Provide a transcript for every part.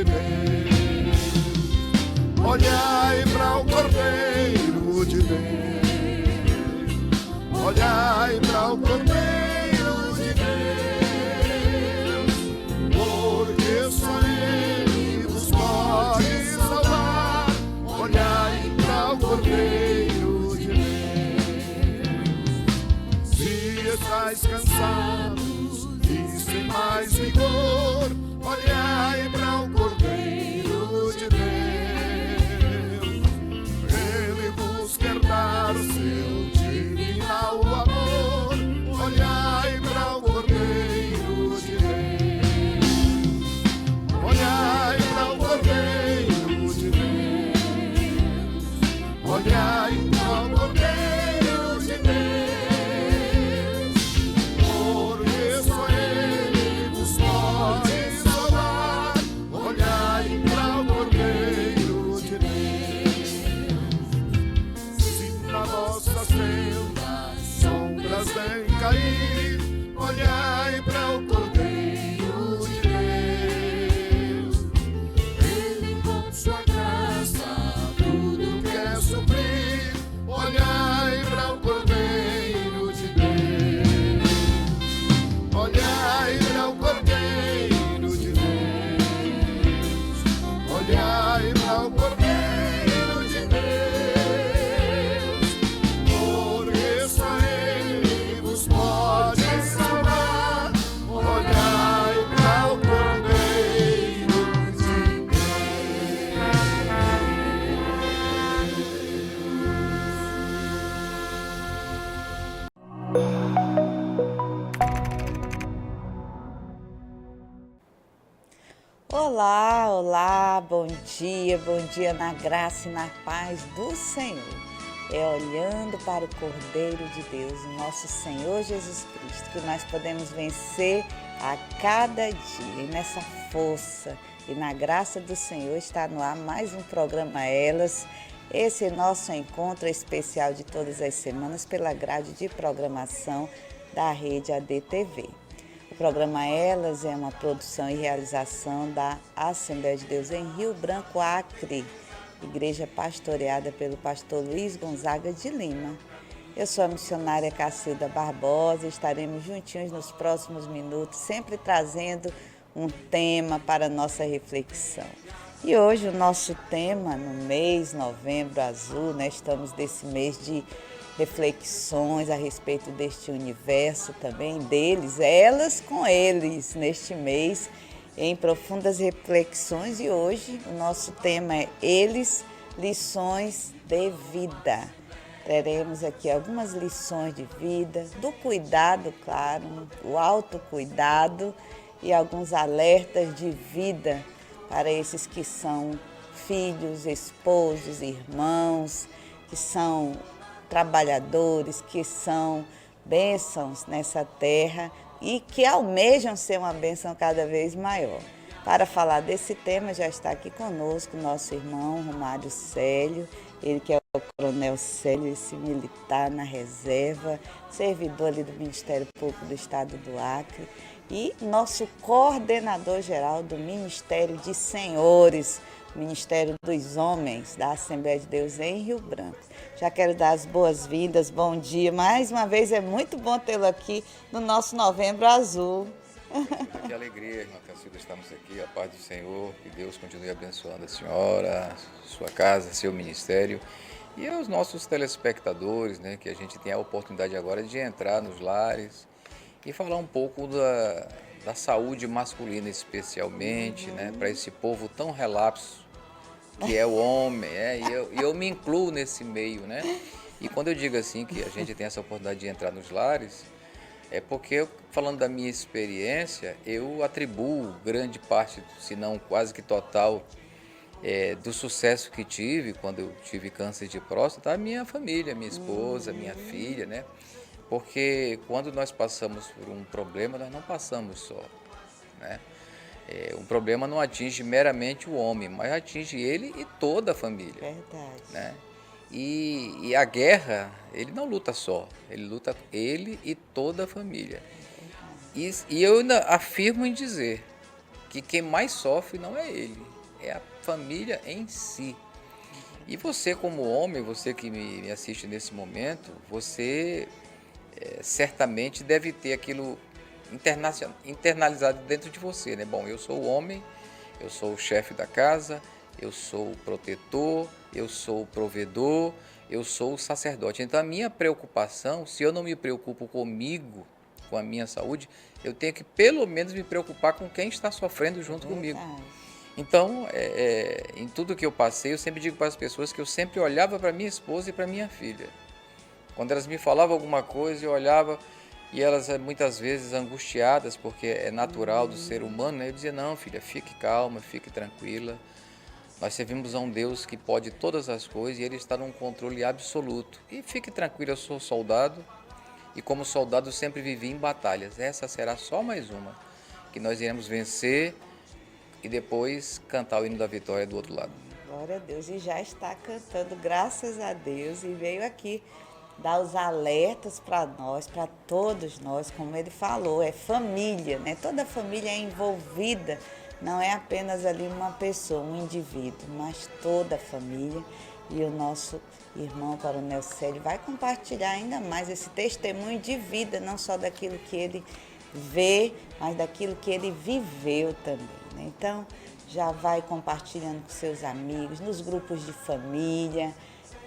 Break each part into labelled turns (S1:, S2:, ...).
S1: de Deus. Olhai para o Cordeiro de Deus. Olhai para o Cordeiro de Deus, porque só Ele vos pode salvar. Olhai para o Cordeiro de Deus. Se estáis cansados e sem mais vigor, olhai para o Cordeiro de Deus. Ele vos quer dar seu divinal amor. Olhai para o Cordeiro de Deus. Olhai para o Cordeiro de Deus. Olhai para o Cordeiro de Deus, porque só Ele vos pode salvar. Olhai para o Cordeiro de Deus. Se na vossa senda sombras vêm cair, olhai para o Cordeiro de Deus. Ele com sua graça tudo quer suprir. Olhai para o Cordeiro de Deus. Olhai para o Cordeiro de Deus. Olhai para o Cordeiro de Deus, porque só Ele vos pode salvar. Olhai para o Cordeiro de
S2: Olá, olá, bom dia na graça e na paz do Senhor. É olhando para o Cordeiro de Deus, o nosso Senhor Jesus Cristo, que nós podemos vencer a cada dia. E nessa força e na graça do Senhor está no ar mais um programa Elas. Esse é nosso encontro especial de todas as semanas pela grade de programação da Rede ADTV. O programa Elas é uma produção e realização da Assembleia de Deus em Rio Branco, Acre, igreja pastoreada pelo pastor Luiz Gonzaga de Lima. Eu sou a missionária Cacilda Barbosa e estaremos juntinhos nos próximos minutos, sempre trazendo um tema para a nossa reflexão. E hoje o nosso tema, no mês Novembro Azul, estamos nesse mês de reflexões a respeito deste universo também, deles, elas com eles, neste mês, em profundas reflexões. E hoje o nosso tema é Eles, lições de vida. Teremos aqui algumas lições de vida, do cuidado, claro, o autocuidado e alguns alertas de vida para esses que são filhos, esposos, irmãos, que são trabalhadores, que são bênçãos nessa terra e que almejam ser uma bênção cada vez maior. Para falar desse tema já está aqui conosco nosso irmão Romário Célio, ele que é o Coronel Célio, esse militar na reserva, servidor ali do Ministério Público do Estado do Acre e nosso coordenador geral do Ministério de Senhores, Ministério dos Homens da Assembleia de Deus em Rio Branco. Já quero dar as boas-vindas, bom dia. Mais uma vez é muito bom tê-lo aqui no nosso Novembro Azul.
S3: Que alegria, irmã Cacilda, estamos aqui, a paz do Senhor, que Deus continue abençoando a senhora, sua casa, seu ministério e aos nossos telespectadores, que a gente tem a oportunidade agora de entrar nos lares e falar um pouco da saúde masculina especialmente, para esse povo tão relapso que é o homem, e eu me incluo nesse meio, E quando eu digo assim que a gente tem essa oportunidade de entrar nos lares, é porque, falando da minha experiência, eu atribuo grande parte, se não quase que total, do sucesso que tive quando eu tive câncer de próstata, à minha família, minha esposa, minha filha, Porque quando nós passamos por um problema, nós não passamos só, um problema não atinge meramente o homem, mas atinge ele e toda a família.
S2: Verdade.
S3: E a guerra, ele não luta só, ele luta ele e toda a família. E eu ainda afirmo em dizer que quem mais sofre não é ele, é a família em si. E você como homem, você que me assiste nesse momento, você certamente deve ter aquilo internalizado dentro de você, né? Bom, eu sou o homem, eu sou o chefe da casa, eu sou o protetor, eu sou o provedor, eu sou o sacerdote. Então a minha preocupação, se eu não me preocupo comigo, com a minha saúde, eu tenho que pelo menos me preocupar com quem está sofrendo junto comigo. Então, em tudo que eu passei, eu sempre digo para as pessoas que eu sempre olhava para minha esposa e para minha filha. Quando elas me falavam alguma coisa, eu olhava e elas muitas vezes angustiadas, porque é natural do ser humano, né? Eu dizia, não, filha, fique calma, fique tranquila. Nós servimos a um Deus que pode todas as coisas e Ele está num controle absoluto. E fique tranquila, eu sou soldado e como soldado sempre vivi em batalhas. Essa será só mais uma, que nós iremos vencer e depois cantar o hino da vitória do outro lado.
S2: Glória a Deus. E já está cantando, graças a Deus, e veio aqui dar os alertas para nós, para todos nós, como ele falou, é família, né? Toda família é envolvida, não é apenas ali uma pessoa, um indivíduo, mas toda a família. E o nosso irmão Coronel Célio vai compartilhar ainda mais esse testemunho de vida, não só daquilo que ele vê, mas daquilo que ele viveu também, né? Então, já vai compartilhando com seus amigos, nos grupos de família,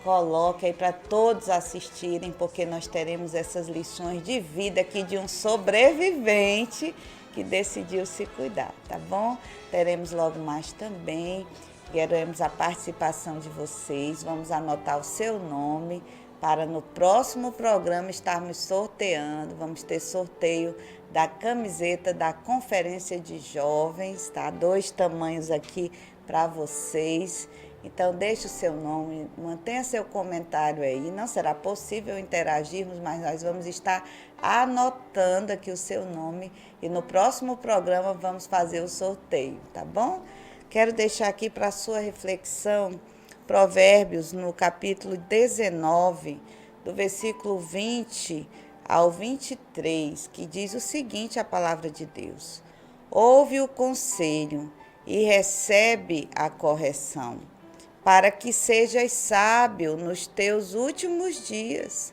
S2: coloque aí para todos assistirem, porque nós teremos essas lições de vida aqui de um sobrevivente que decidiu se cuidar, tá bom? Teremos logo mais também, queremos a participação de vocês, vamos anotar o seu nome para no próximo programa estarmos sorteando, vamos ter sorteio da camiseta da Conferência de Jovens, tá? 2 tamanhos aqui para vocês. Então, deixe o seu nome, mantenha seu comentário aí. Não será possível interagirmos, mas nós vamos estar anotando aqui o seu nome e no próximo programa vamos fazer o sorteio, tá bom? Quero deixar aqui para a sua reflexão Provérbios, no capítulo 19, do versículo 20 ao 23, que diz o seguinte, a palavra de Deus: ouve o conselho e recebe a correção, para que sejas sábio nos teus últimos dias.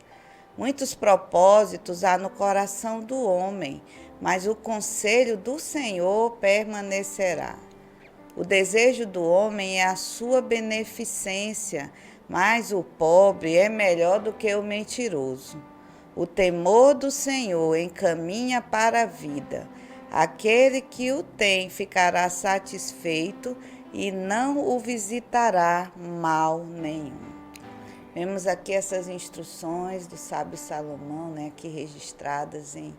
S2: Muitos propósitos há no coração do homem, mas o conselho do Senhor permanecerá. O desejo do homem é a sua beneficência, mas o pobre é melhor do que o mentiroso. O temor do Senhor encaminha para a vida. Aquele que o tem ficará satisfeito e não o visitará mal nenhum. Vemos aqui essas instruções do sábio Salomão, né, aqui registradas em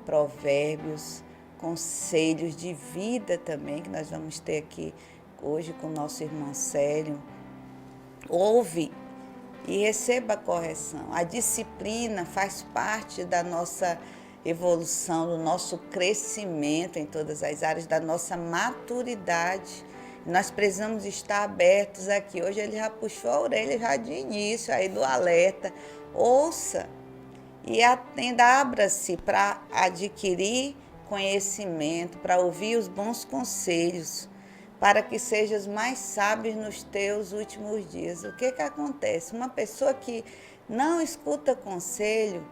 S2: Provérbios, conselhos de vida também, que nós vamos ter aqui hoje com o nosso irmão Célio. Ouve e receba a correção. A disciplina faz parte da nossa evolução, do nosso crescimento em todas as áreas, da nossa maturidade. Nós precisamos estar abertos aqui. Hoje ele já puxou a orelha já de início aí do alerta. Ouça e atenda, abra-se para adquirir conhecimento, para ouvir os bons conselhos, para que sejas mais sábio nos teus últimos dias. O que acontece? Uma pessoa que não escuta conselho,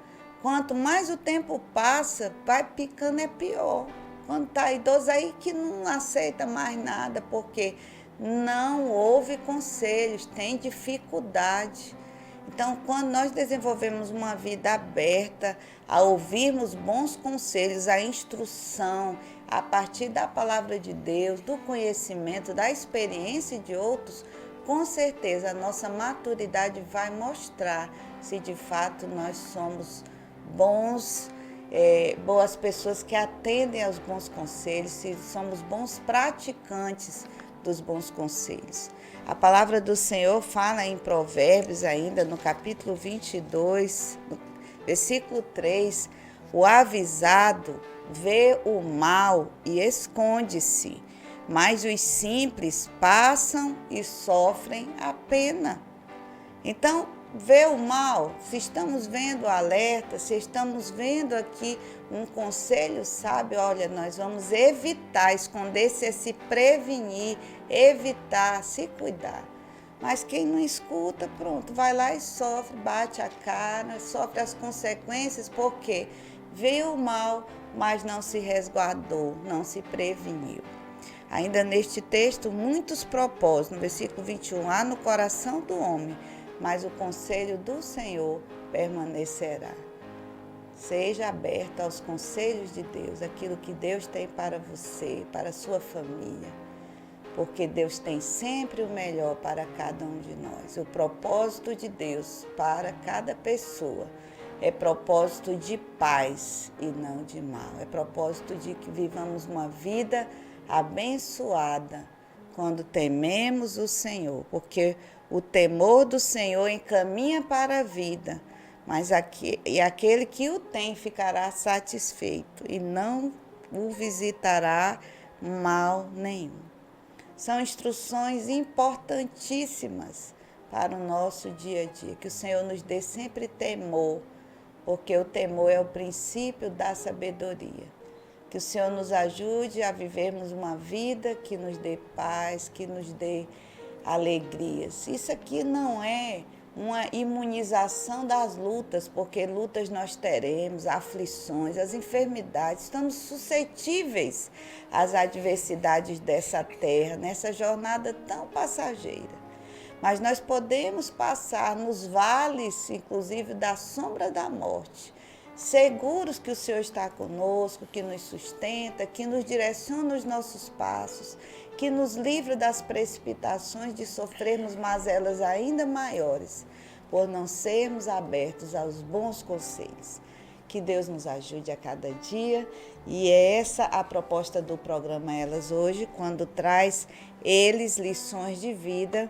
S2: quanto mais o tempo passa, vai ficando é pior. Quando está idoso aí que não aceita mais nada, porque não ouve conselhos, tem dificuldade. Então, quando nós desenvolvemos uma vida aberta, a ouvirmos bons conselhos, a instrução, a partir da palavra de Deus, do conhecimento, da experiência de outros, com certeza a nossa maturidade vai mostrar se de fato nós somos boas pessoas que atendem aos bons conselhos, se somos bons praticantes dos bons conselhos. A palavra do Senhor fala em Provérbios ainda, no capítulo 22, no versículo 3, o avisado vê o mal e esconde-se, mas os simples passam e sofrem a pena. Então, vê o mal, se estamos vendo o alerta, se estamos vendo aqui um conselho sábio, olha, nós vamos evitar, esconder-se é se prevenir, evitar, se cuidar. Mas quem não escuta, pronto, vai lá e sofre, bate a cara, sofre as consequências, porque viu o mal, mas não se resguardou, não se preveniu. Ainda neste texto, muitos propósitos, no versículo 21, há no coração do homem, mas o conselho do Senhor permanecerá. Seja aberto aos conselhos de Deus, aquilo que Deus tem para você, para a sua família, porque Deus tem sempre o melhor para cada um de nós. O propósito de Deus para cada pessoa é propósito de paz e não de mal. É propósito de que vivamos uma vida abençoada quando tememos o Senhor, porque o temor do Senhor encaminha para a vida, mas aquele que o tem ficará satisfeito e não o visitará mal nenhum. São instruções importantíssimas para o nosso dia a dia, que o Senhor nos dê sempre temor, porque o temor é o princípio da sabedoria. Que o Senhor nos ajude a vivermos uma vida que nos dê paz, que nos dê alegrias. Isso aqui não é uma imunização das lutas, porque lutas nós teremos, aflições, as enfermidades, estamos suscetíveis às adversidades dessa terra, nessa jornada tão passageira. Mas nós podemos passar nos vales, inclusive da sombra da morte, seguros que o Senhor está conosco, que nos sustenta, que nos direciona os nossos passos, que nos livra das precipitações de sofrermos mazelas ainda maiores, por não sermos abertos aos bons conselhos. Que Deus nos ajude a cada dia, e é essa a proposta do programa Elas Hoje, quando traz eles lições de vida,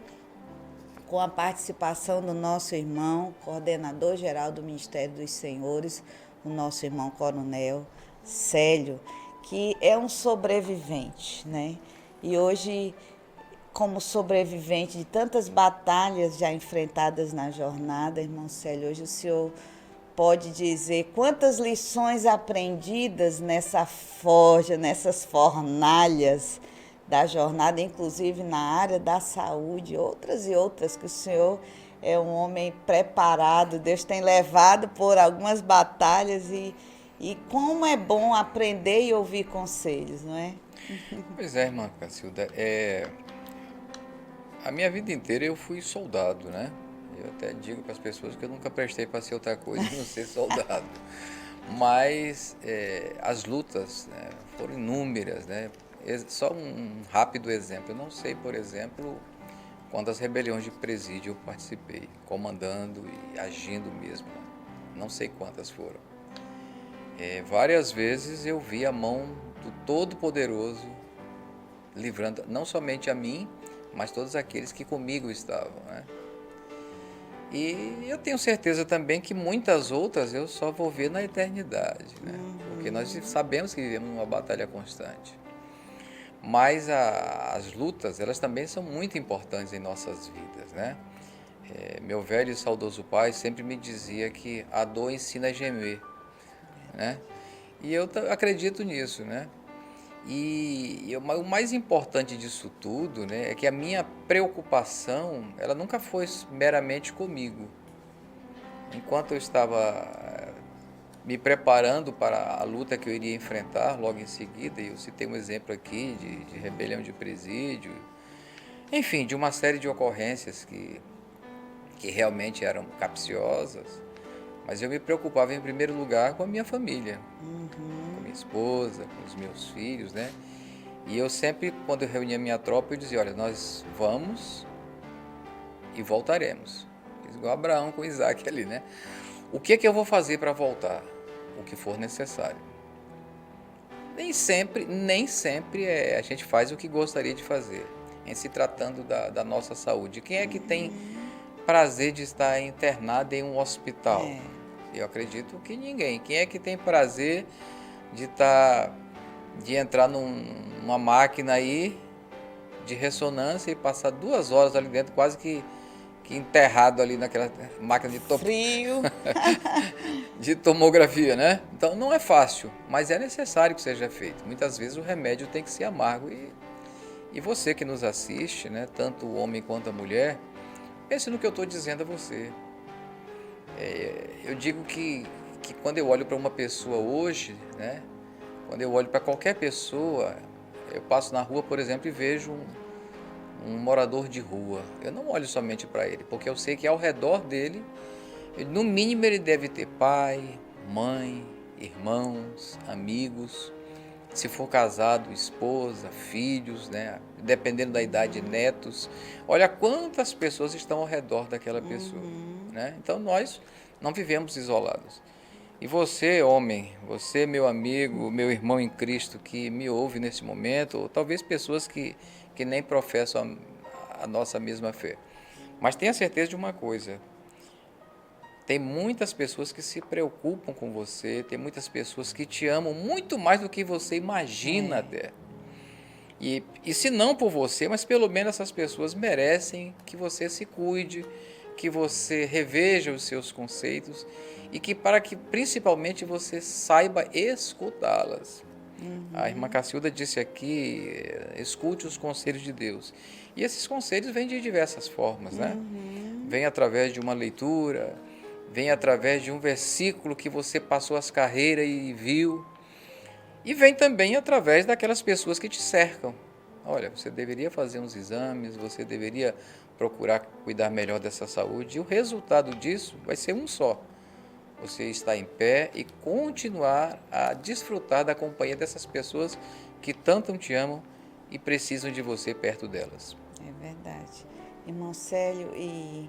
S2: com a participação do nosso irmão, coordenador geral do Ministério dos Senhores, o nosso irmão Coronel Célio, que é um sobrevivente, né? E hoje, como sobrevivente de tantas batalhas já enfrentadas na jornada, irmão Célio, hoje o senhor pode dizer quantas lições aprendidas nessa forja, nessas fornalhas da jornada, inclusive na área da saúde, outras e outras, que o senhor é um homem preparado, Deus tem levado por algumas batalhas e como é bom aprender e ouvir conselhos, não é?
S3: Pois é, irmã Cacilda, a minha vida inteira eu fui soldado, né? Eu até digo para as pessoas que eu nunca prestei para ser outra coisa que não ser soldado. Mas as lutas, né, foram inúmeras, né? Só um rápido exemplo. Eu não sei, por exemplo, quantas rebeliões de presídio eu participei, comandando e agindo mesmo. Não sei quantas foram. Várias vezes eu vi a mão do Todo-Poderoso livrando não somente a mim, mas todos aqueles que comigo estavam, né? E eu tenho certeza também que muitas outras eu só vou ver na eternidade, né? Porque nós sabemos que vivemos uma batalha constante. Mas as lutas, elas também são muito importantes em nossas vidas, né? Meu velho e saudoso pai sempre me dizia que a dor ensina a gemer, né? E eu acredito nisso, né? E o mais importante disso tudo, né, é que a minha preocupação, ela nunca foi meramente comigo. Enquanto eu estava me preparando para a luta que eu iria enfrentar logo em seguida, e eu citei um exemplo aqui de rebelião de presídio, enfim, de uma série de ocorrências que realmente eram capciosas, mas eu me preocupava em primeiro lugar com a minha família, com a minha esposa, com os meus filhos, né? E eu sempre, quando eu reunia minha tropa, eu dizia, olha, nós vamos e voltaremos. Fiz igual Abraão com Isaac ali, né? O que é que eu vou fazer para voltar? O que for necessário. Nem sempre a gente faz o que gostaria de fazer, em se tratando da nossa saúde. Quem é que tem prazer de estar internado em um hospital? Eu acredito que ninguém. Quem é que tem prazer de entrar numa máquina aí de ressonância e passar 2 horas ali dentro, quase que que enterrado ali naquela máquina
S2: Frio.
S3: de tomografia, né? Então não é fácil, mas é necessário que seja feito. Muitas vezes o remédio tem que ser amargo e você que nos assiste, né, tanto o homem quanto a mulher, pense no que eu estou dizendo a você. Eu digo que quando eu olho para uma pessoa hoje, né, quando eu olho para qualquer pessoa, eu passo na rua, por exemplo, e vejo um morador de rua. Eu não olho somente para ele, porque eu sei que ao redor dele, no mínimo ele deve ter pai, mãe, irmãos, amigos, se for casado, esposa, filhos, né? Dependendo da idade, netos. Olha quantas pessoas estão ao redor daquela pessoa, né? Então nós não vivemos isolados. E você, homem, você, meu amigo, meu irmão em Cristo que me ouve nesse momento, ou talvez pessoas que nem professam a nossa mesma fé. Mas tenha certeza de uma coisa, tem muitas pessoas que se preocupam com você, tem muitas pessoas que te amam muito mais do que você imagina até. E se não por você, mas pelo menos essas pessoas merecem que você se cuide, que você reveja os seus conceitos e para que principalmente você saiba escutá-las. A irmã Cacilda disse aqui, escute os conselhos de Deus. E esses conselhos vêm de diversas formas, né? Vem através de uma leitura, vem através de um versículo que você passou as carreiras e viu. E vem também através daquelas pessoas que te cercam. Olha, você deveria fazer uns exames, você deveria procurar cuidar melhor dessa saúde. E o resultado disso vai ser um só. Você está em pé e continuar a desfrutar da companhia dessas pessoas que tanto te amam e precisam de você perto delas.
S2: É verdade. Irmão Célio, e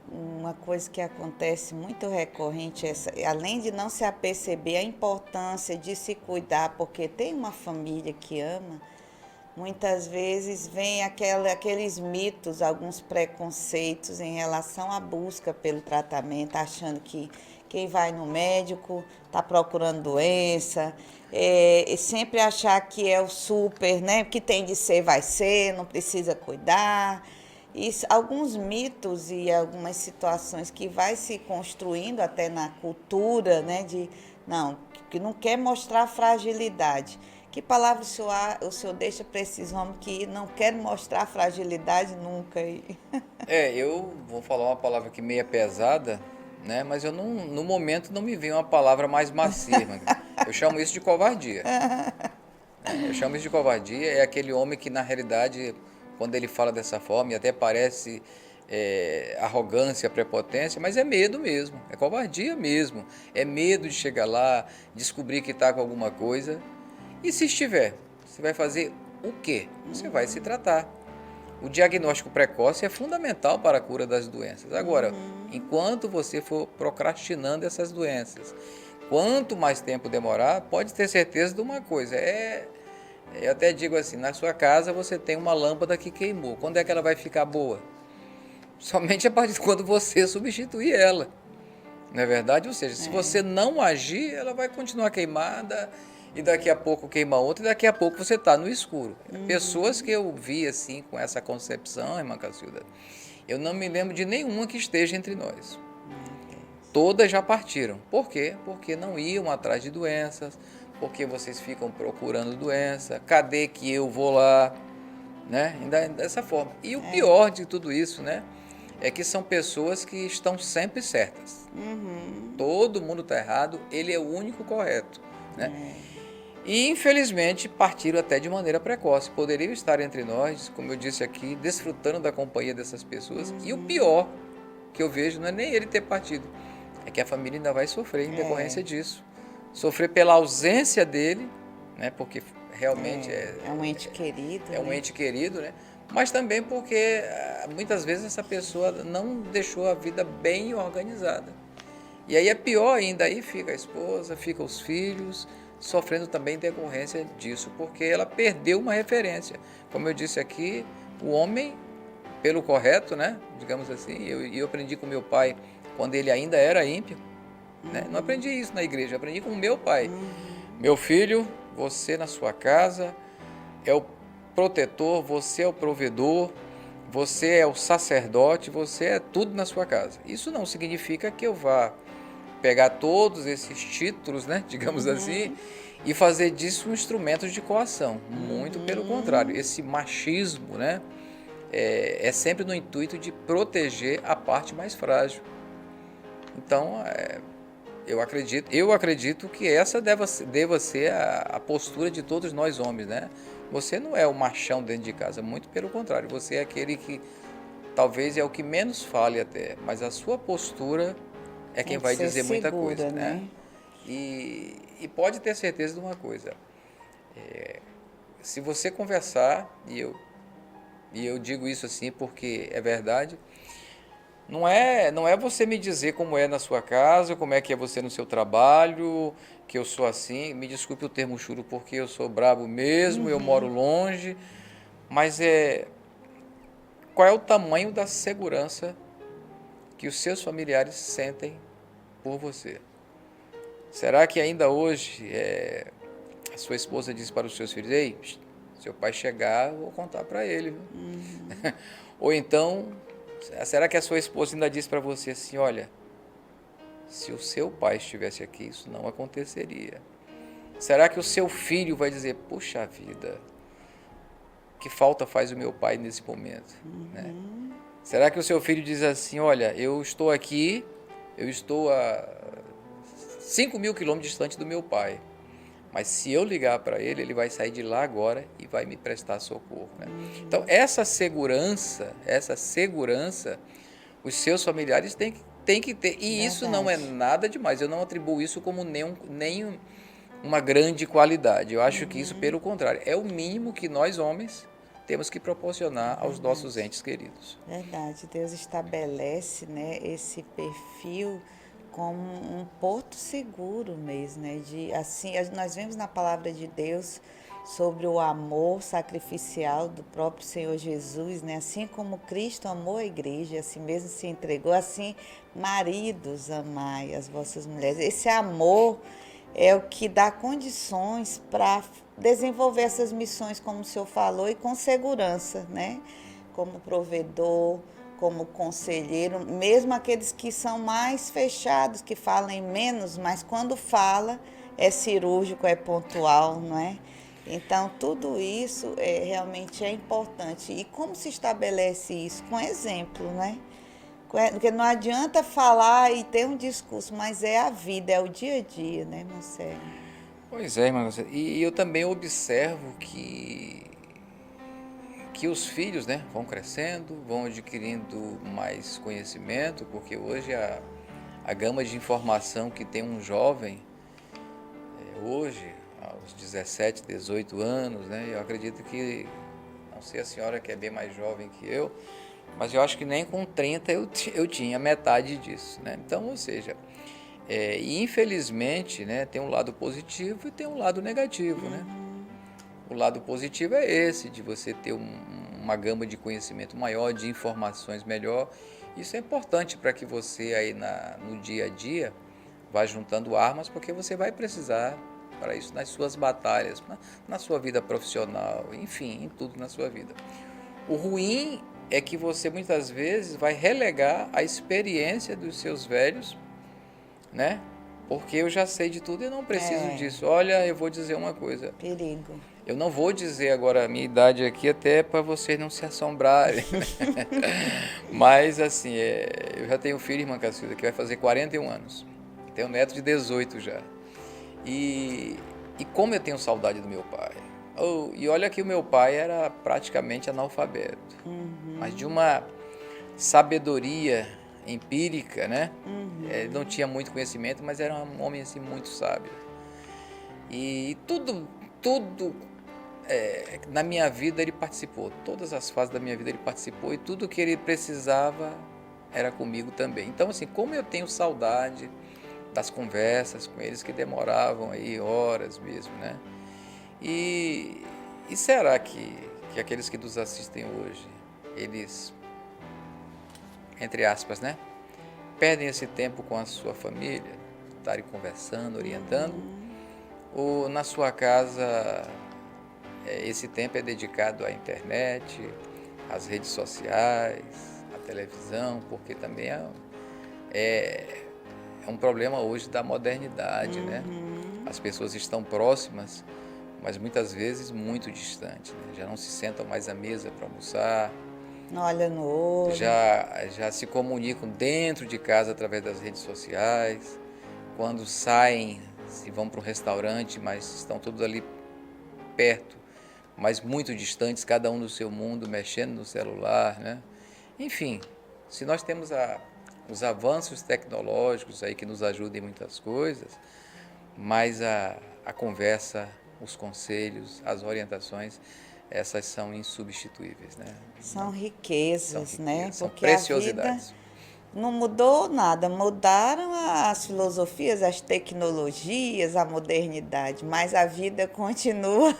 S2: uma coisa que acontece muito recorrente, além de não se aperceber a importância de se cuidar, porque tem uma família que ama, muitas vezes vem aqueles mitos, alguns preconceitos em relação à busca pelo tratamento, achando que quem vai no médico está procurando doença, e sempre achar que é o super, né? Que tem de ser, vai ser, não precisa cuidar. Isso, alguns mitos e algumas situações que vai se construindo até na cultura, né? Que não quer mostrar fragilidade. Que palavra o senhor deixa para esses homens que não querem mostrar fragilidade nunca?
S3: Eu vou falar uma palavra que meio pesada, né? Mas eu não, no momento não me veio uma palavra mais macia. Eu chamo isso de covardia. Eu chamo isso de covardia. É aquele homem que, na realidade, quando ele fala dessa forma, e até parece arrogância, prepotência, mas é medo mesmo, é covardia mesmo. É medo de chegar lá, descobrir que está com alguma coisa. E se estiver, você vai fazer o quê? Você vai se tratar. O diagnóstico precoce é fundamental para a cura das doenças. Agora, enquanto você for procrastinando essas doenças, quanto mais tempo demorar, pode ter certeza de uma coisa, eu até digo assim, na sua casa você tem uma lâmpada que queimou, quando é que ela vai ficar boa? Somente a partir de quando você substituir ela, não é verdade? Ou seja, se você não agir, ela vai continuar queimada, e daqui a pouco queima outra, e daqui a pouco você está no escuro. Pessoas que eu vi assim, com essa concepção, irmã Cacilda, eu não me lembro de nenhuma que esteja entre nós. Todas já partiram. Por quê? Porque não iam atrás de doenças, porque vocês ficam procurando doença, cadê que eu vou lá, né? Ainda dessa forma. E o pior de tudo isso, né? É que são pessoas que estão sempre certas. Todo mundo está errado, ele é o único correto, né? E, infelizmente, partiram até de maneira precoce. Poderiam estar entre nós, como eu disse aqui, desfrutando da companhia dessas pessoas. E o pior que eu vejo não é nem ele ter partido, é que a família ainda vai sofrer em decorrência disso. Sofrer pela ausência dele, né? Porque realmente
S2: é um ente querido.
S3: É um ente querido, né? Mas também porque muitas vezes essa pessoa não deixou a vida bem organizada. E aí é pior ainda, aí fica a esposa, fica os filhos, sofrendo também decorrência disso, porque ela perdeu uma referência. Como eu disse aqui, o homem, pelo correto, né, digamos assim, eu aprendi com meu pai quando ele ainda era ímpio, né? Não aprendi isso na igreja, aprendi com o meu pai. Meu filho, você na sua casa é o protetor, você é o provedor, você é o sacerdote, você é tudo na sua casa. Isso não significa que eu vá pegar todos esses títulos, né, digamos assim, e fazer disso um instrumento de coação. Muito pelo contrário, esse machismo, né, é sempre no intuito de proteger a parte mais frágil. Então, eu acredito que essa deva ser a postura de todos nós homens, né? Você não é o machão dentro de casa, muito pelo contrário, você é aquele que talvez é o que menos fale até, mas a sua postura é quem vai dizer muita coisa, né? E pode ter certeza de uma coisa, se você conversar, e eu digo isso assim porque é verdade, não é você me dizer como é na sua casa, como é que é você no seu trabalho, que eu sou assim, me desculpe o termo churo porque eu sou brabo mesmo, eu moro longe, mas qual é o tamanho da segurança que os seus familiares sentem por você? Será que ainda hoje a sua esposa diz para os seus filhos, ei, seu pai chegar, eu vou contar para ele. Ou então, será que a sua esposa ainda diz para você assim, olha, se o seu pai estivesse aqui, isso não aconteceria? Será que o seu filho vai dizer, puxa vida, que falta faz o meu pai nesse momento? Né? Será que o seu filho diz assim, olha, eu estou aqui, eu estou a 5.000 quilômetros distante do meu pai, mas se eu ligar para ele, ele vai sair de lá agora e vai me prestar socorro. Né? Então, essa segurança, os seus familiares têm que ter. E verdade. Isso não é nada demais. Eu não atribuo isso como nem uma grande qualidade. Eu acho que isso, pelo contrário, é o mínimo que nós, homens, temos que proporcionar aos nossos entes queridos.
S2: Verdade. Deus estabelece, né, esse perfil como um porto seguro mesmo, né? Assim, nós vemos na palavra de Deus sobre o amor sacrificial do próprio Senhor Jesus, né? Assim como Cristo amou a igreja, assim mesmo se entregou, assim, maridos, amai as vossas mulheres. Esse amor é o que dá condições para desenvolver essas missões, como o senhor falou, e com segurança, né? Como provedor, como conselheiro, mesmo aqueles que são mais fechados, que falam menos, mas quando fala é cirúrgico, é pontual, não é? Então, tudo isso realmente é importante. E como se estabelece isso? Com exemplo, né? Porque não adianta falar e ter um discurso, mas é a vida, é o dia a dia, né, Marcelo?
S3: Pois é, irmã. E eu também observo que os filhos, né, vão crescendo, vão adquirindo mais conhecimento, porque hoje a gama de informação que tem um jovem, hoje, aos 17, 18 anos, né, eu acredito que, não sei a senhora que é bem mais jovem que eu, mas eu acho que nem com 30 eu tinha metade disso, né? Então, ou seja, infelizmente, né, tem um lado positivo e tem um lado negativo, né? O lado positivo é esse, de você ter uma gama de conhecimento maior, de informações melhor. Isso é importante para que você aí no dia a dia vá juntando armas, porque você vai precisar para isso nas suas batalhas, na sua vida profissional, enfim, em tudo na sua vida. O ruim é que você muitas vezes vai relegar a experiência dos seus velhos, né? Porque eu já sei de tudo e não preciso disso. Olha, eu vou dizer uma coisa.
S2: Perigo.
S3: Eu não vou dizer agora a minha idade aqui, até para vocês não se assombrarem. Mas, assim, eu já tenho um filho, irmã Cacilda, que vai fazer 41 anos. Tenho um neto de 18 já. E como eu tenho saudade do meu pai. E olha que o meu pai era praticamente analfabeto. Mas de uma sabedoria empírica, né? Ele não tinha muito conhecimento, mas era um homem assim, muito sábio. E tudo na minha vida ele participou, todas as fases da minha vida ele participou, e tudo que ele precisava era comigo também. Então, assim, como eu tenho saudade das conversas com eles, que demoravam aí horas mesmo, né? E será que aqueles que nos assistem hoje, eles, entre aspas, né, perdem esse tempo com a sua família, estarem conversando, orientando, ou na sua casa esse tempo é dedicado à internet, as redes sociais, a televisão, porque também é um problema hoje da modernidade, né? As pessoas estão próximas, mas muitas vezes muito distantes, né? Já não se sentam mais à mesa para almoçar,
S2: Não olha no olho.
S3: já se comunicam dentro de casa através das redes sociais. Quando saem, se vão para um restaurante, mas estão todos ali perto, mas muito distantes, cada um no seu mundo, mexendo no celular, né? Enfim, se nós temos os avanços tecnológicos aí que nos ajudam em muitas coisas, mas a conversa, os conselhos, as orientações, essas são insubstituíveis, né?
S2: São riquezas, né?
S3: São
S2: Porque a vida
S3: preciosidades.
S2: não mudou nada, mudaram as filosofias, as tecnologias, a modernidade, mas a vida continua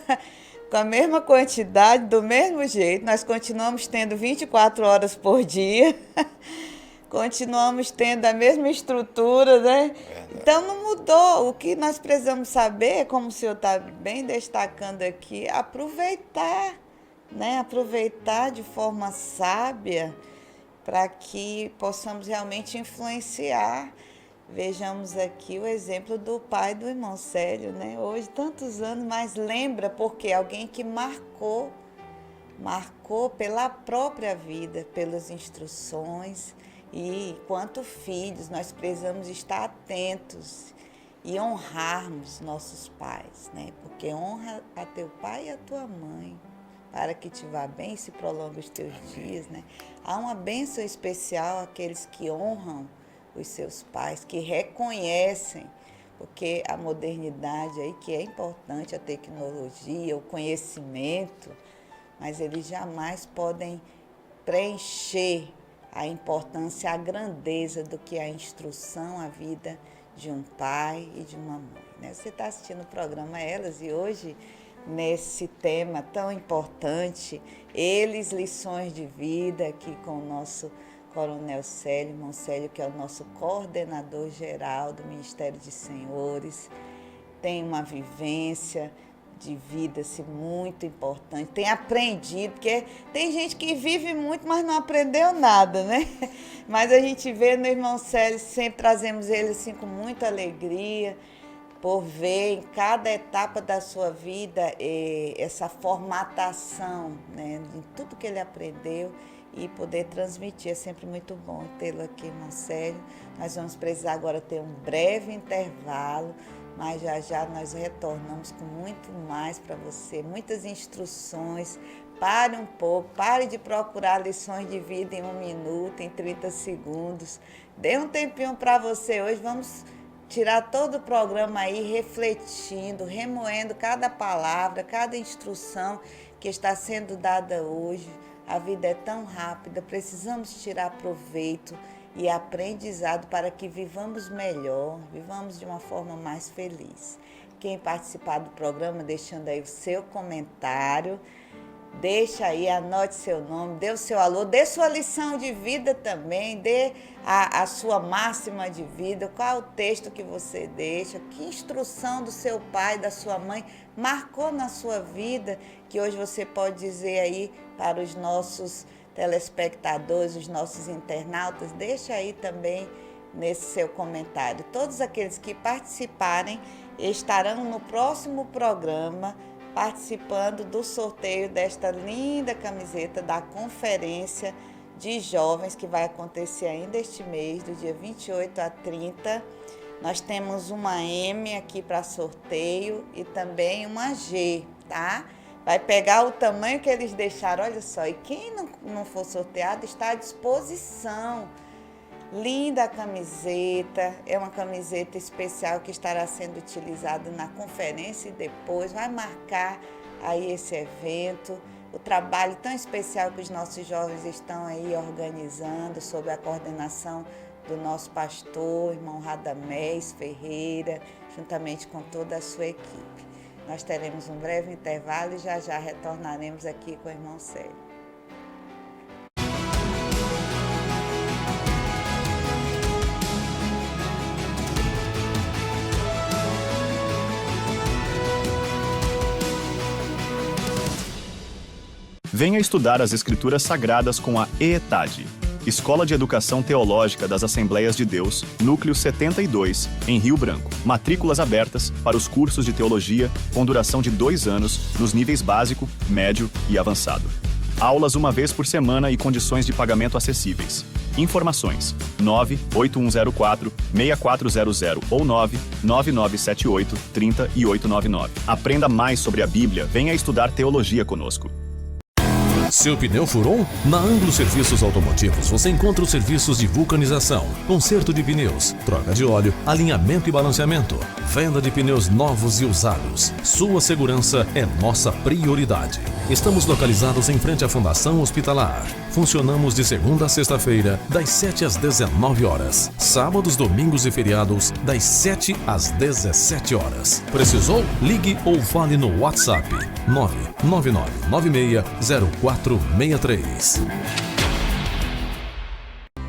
S2: com a mesma quantidade, do mesmo jeito. Nós continuamos tendo 24 horas por dia, continuamos tendo a mesma estrutura, né? Então não mudou. O que nós precisamos saber, como o senhor está bem destacando aqui, aproveitar, né? Aproveitar de forma sábia, para que possamos realmente influenciar. Vejamos aqui o exemplo do pai do irmão Célio, né? Hoje, tantos anos, mas lembra porque alguém que marcou pela própria vida, pelas instruções. E quanto filhos, nós precisamos estar atentos e honrarmos nossos pais, né? Porque honra a teu pai e a tua mãe, para que te vá bem e se prolongue os teus dias, né? Há uma bênção especial àqueles que honram os seus pais, que reconhecem, porque a modernidade aí, que é importante, a tecnologia, o conhecimento, mas eles jamais podem preencher a importância, a grandeza do que é a instrução, a vida de um pai e de uma mãe, né? Você está assistindo o programa Elas e hoje, nesse tema tão importante, eles, lições de vida, aqui com o nosso Coronel Célio, irmão Célio, que é o nosso coordenador geral do Ministério de Senhores, tem uma vivência de vida assim, muito importante, tem aprendido, porque tem gente que vive muito, mas não aprendeu nada, né? Mas a gente vê no irmão Célio, sempre trazemos ele assim com muita alegria, por ver em cada etapa da sua vida essa formatação, né, de tudo que ele aprendeu e poder transmitir. É sempre muito bom tê-lo aqui, irmão Célio. Nós vamos precisar agora ter um breve intervalo, mas já nós retornamos com muito mais para você, muitas instruções. Pare um pouco, pare de procurar lições de vida em 1 minuto, em 30 segundos. Dê um tempinho para você hoje, vamos tirar todo o programa aí refletindo, remoendo cada palavra, cada instrução que está sendo dada hoje. A vida é tão rápida, precisamos tirar proveito e aprendizado para que vivamos melhor, vivamos de uma forma mais feliz. Quem participar do programa, deixando aí o seu comentário, deixa aí, anote seu nome, dê o seu alô, dê sua lição de vida também, dê a sua máxima de vida, qual é o texto que você deixa, que instrução do seu pai, da sua mãe marcou na sua vida, que hoje você pode dizer aí para os nossos telespectadores, os nossos internautas, deixa aí também nesse seu comentário. Todos aqueles que participarem estarão no próximo programa participando do sorteio desta linda camiseta da conferência de jovens que vai acontecer ainda este mês, do dia 28 a 30. Nós temos uma M aqui para sorteio e também uma G, tá? Vai pegar o tamanho que eles deixaram, olha só. E quem não for sorteado está à disposição. Linda a camiseta, é uma camiseta especial que estará sendo utilizada na conferência e depois vai marcar aí esse evento, o trabalho tão especial que os nossos jovens estão aí organizando sob a coordenação do nosso pastor, irmão Radamés Ferreira, juntamente com toda a sua equipe. Nós teremos um breve intervalo e já retornaremos aqui com o irmão Célio.
S4: Venha estudar as Escrituras Sagradas com a EETAD, Escola de Educação Teológica das Assembleias de Deus, Núcleo 72, em Rio Branco. Matrículas abertas para os cursos de teologia com duração de 2 anos nos níveis básico, médio e avançado. Aulas uma vez por semana e condições de pagamento acessíveis. Informações: 98104-6400 ou 99978-30899. Aprenda mais sobre a Bíblia, venha estudar teologia conosco.
S5: Seu pneu furou? Na Ângulo Serviços Automotivos você encontra os serviços de vulcanização, conserto de pneus, troca de óleo, alinhamento e balanceamento, venda de pneus novos e usados. Sua segurança é nossa prioridade. Estamos localizados em frente à Fundação Hospitalar. Funcionamos de segunda a sexta-feira, das 7 às 19 horas. Sábados, domingos e feriados, das 7 às 17 horas. Precisou? Ligue ou fale no WhatsApp 999960463.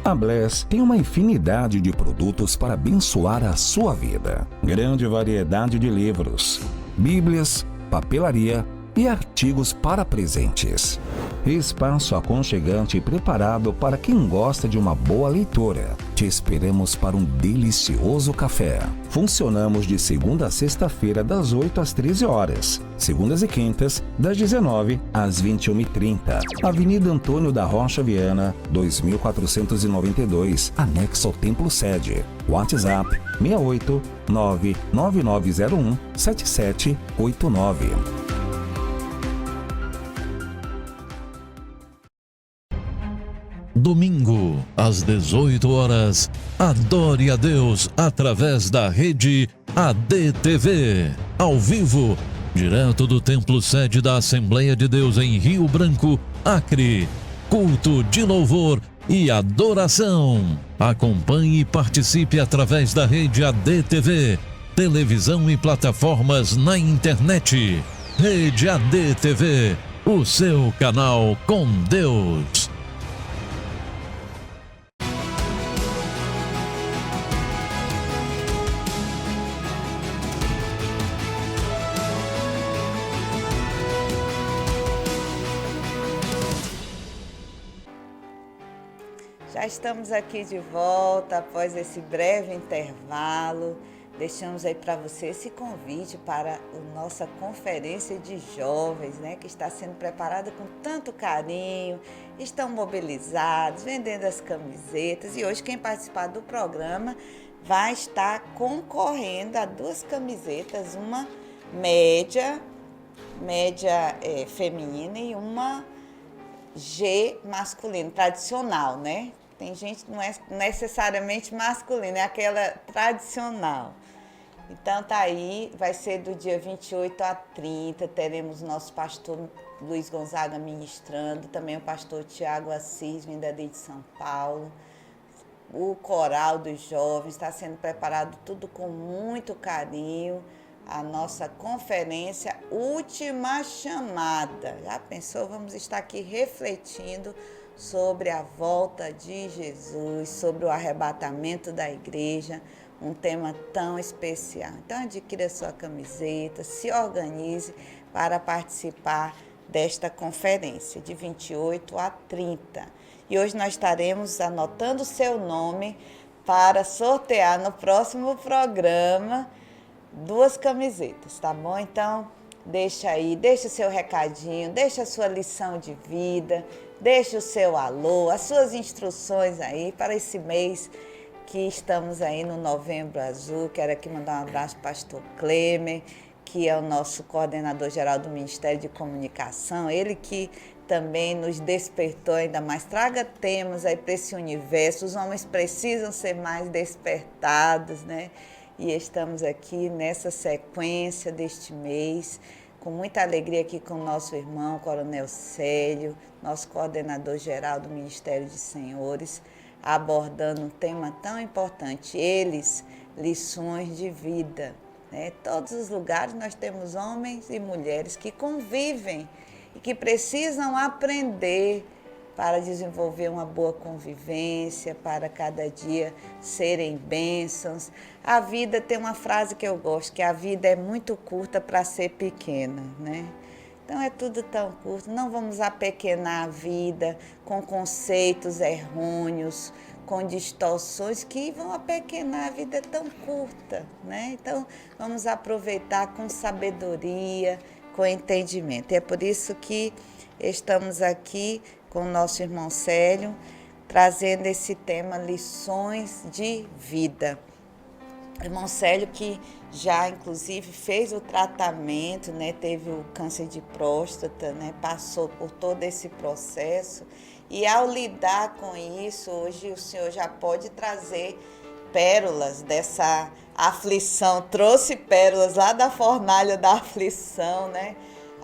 S6: A Bless tem uma infinidade de produtos para abençoar a sua vida. Grande variedade de livros, bíblias, papelaria e artigos para presentes. Espaço aconchegante e preparado para quem gosta de uma boa leitura. Te esperamos para um delicioso café. Funcionamos de segunda a sexta-feira das 8 às 13 horas. Segundas e quintas, das 19 às 21h30. Avenida Antônio da Rocha Viana, 2492, anexo ao Templo Sede. WhatsApp 68 99901 7789.
S5: Domingo, às 18 horas, adore a Deus através da rede ADTV, ao vivo, direto do Templo Sede da Assembleia de Deus em Rio Branco, Acre. Culto de louvor e adoração. Acompanhe e participe através da rede ADTV, televisão e plataformas na internet. Rede ADTV, o seu canal com Deus.
S2: Já estamos aqui de volta após esse breve intervalo. Deixamos aí para você esse convite para a nossa conferência de jovens, né, que está sendo preparada com tanto carinho. Estão mobilizados, vendendo as camisetas. E hoje quem participar do programa vai estar concorrendo a 2 camisetas, uma média feminina e uma G masculina, tradicional, né? Tem gente que não é necessariamente masculina, é aquela tradicional. Então tá aí, vai ser do dia 28 a 30, teremos o nosso pastor Luiz Gonzaga ministrando, também o pastor Tiago Assis, vindo ali de São Paulo. O coral dos jovens está sendo preparado tudo com muito carinho. A nossa conferência Última Chamada. Já pensou? Vamos estar aqui refletindo sobre a volta de Jesus, sobre o arrebatamento da igreja, um tema tão especial. Então adquira sua camiseta, se organize para participar desta conferência de 28 a 30. E hoje nós estaremos anotando o seu nome para sortear no próximo programa 2 camisetas, tá bom? Então, deixa aí, deixa o seu recadinho, deixa a sua lição de vida, deixa o seu alô, as suas instruções aí para esse mês que estamos aí no Novembro Azul. Quero aqui mandar um abraço para o pastor Clemer, que é o nosso coordenador geral do Ministério de Comunicação, ele que também nos despertou ainda mais. Traga temas aí para esse universo, os homens precisam ser mais despertados, né? E estamos aqui nessa sequência deste mês, com muita alegria aqui com o nosso irmão, Coronel Célio, nosso coordenador geral do Ministério de Senhores, abordando um tema tão importante, lições de vida. Né? Todos os lugares nós temos homens e mulheres que convivem e que precisam aprender para desenvolver uma boa convivência, para cada dia serem bênçãos. A vida tem uma frase que eu gosto, que a vida é muito curta para ser pequena, né? Então é tudo tão curto. Não vamos apequenar a vida com conceitos errôneos, com distorções que vão apequenar a vida tão curta, né? Então vamos aproveitar com sabedoria, com entendimento. E é por isso que estamos aqui com o nosso irmão Célio, trazendo esse tema Lições de Vida. Irmão Célio, que já inclusive fez o tratamento, né, teve o câncer de próstata, né, passou por todo esse processo, e ao lidar com isso, hoje o senhor já pode trazer pérolas dessa aflição, trouxe pérolas lá da fornalha da aflição, né,